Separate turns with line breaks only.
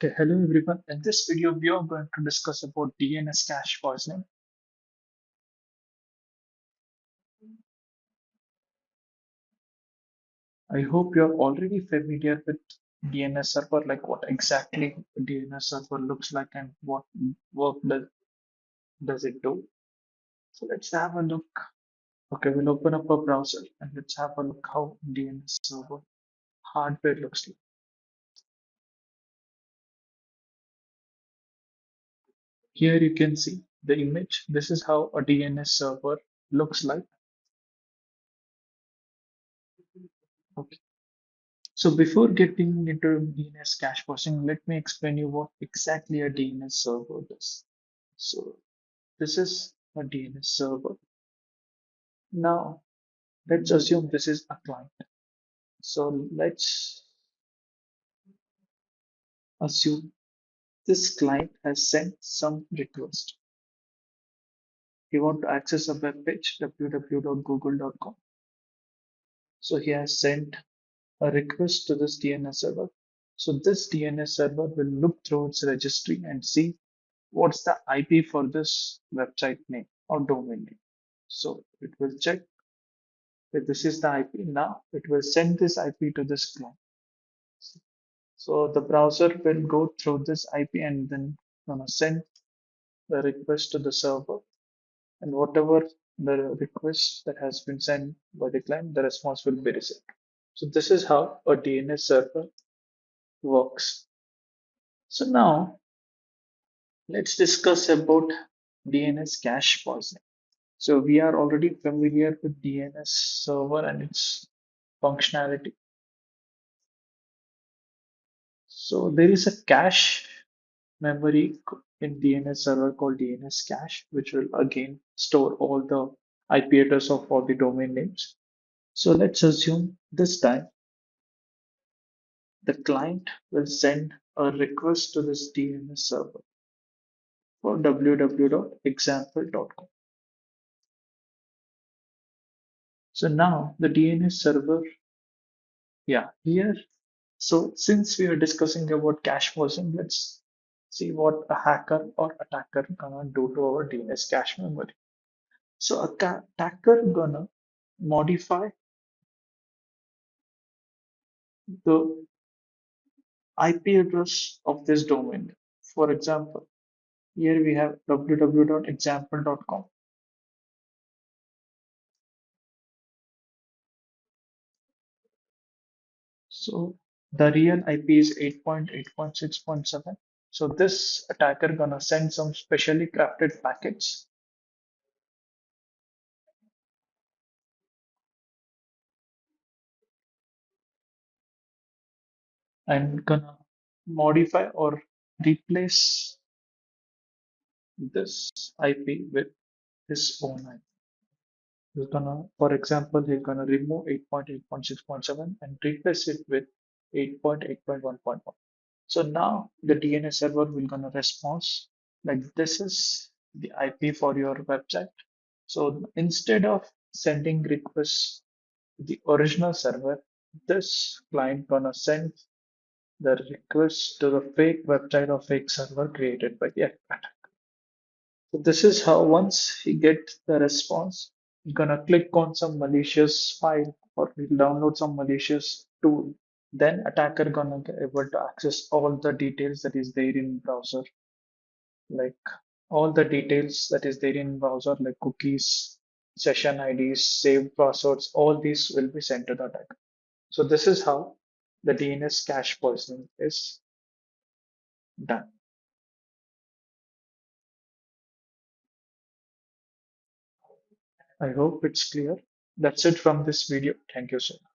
Okay, hello everyone. In this video, we are going to discuss about DNS cache poisoning. I hope you're already familiar with DNS server, like what exactly DNS server looks like and what work does it do. So let's have a look. Okay, we'll open up a browser and let's have a look how DNS server hardware looks like. Here you can see the image. This is how a DNS server looks like. Okay. So before getting into DNS cache parsing, let me explain you what exactly a DNS server does. So this is a DNS server. Now let's assume this is a client. So let's assume this client has sent some request. You want to access a web page, www.google.com. So he has sent a request to this DNS server. So this DNS server will look through its registry and see what's the IP for this website name or domain name. So it will check if this is the IP. Now it will send this IP to this client. So the browser will go through this IP and then gonna send the request to the server, and whatever the request that has been sent by the client, the response will be received. So this is how a DNS server works. So now let's discuss about DNS cache poisoning. So we are already familiar with DNS server and its functionality. So there is a cache memory in DNS server called DNS cache, which will again store all the IP address of all the domain names. So let's assume this time the client will send a request to this DNS server for www.example.com. So now the DNS server, yeah, here. So since we are discussing about cache poisoning, let's see what a hacker or attacker gonna do to our DNS cache memory. So a attacker gonna modify the IP address of this domain. For example, here we have www.example.com. So the real IP is 8.8.6.7. So this attacker gonna send some specially crafted packets and gonna modify or replace this IP with his own IP. He's gonna, for example, he's gonna remove 8.8.6.7 and replace it with 8.8.1.1. So now the DNS server will gonna respond like this is the IP for your website. So instead of sending requests to the original server, this client gonna send the request to the fake website or fake server created by the attacker. So this is how once he gets the response, he's gonna click on some malicious file or he'll download some malicious tool. Then attacker gonna get able to access all the details that is there in browser, like all the details that is there in browser, like cookies, session IDs, saved passwords, all these will be sent to the attacker. So this is how the DNS cache poisoning is done. I hope it's clear. That's it from this video. Thank you so much.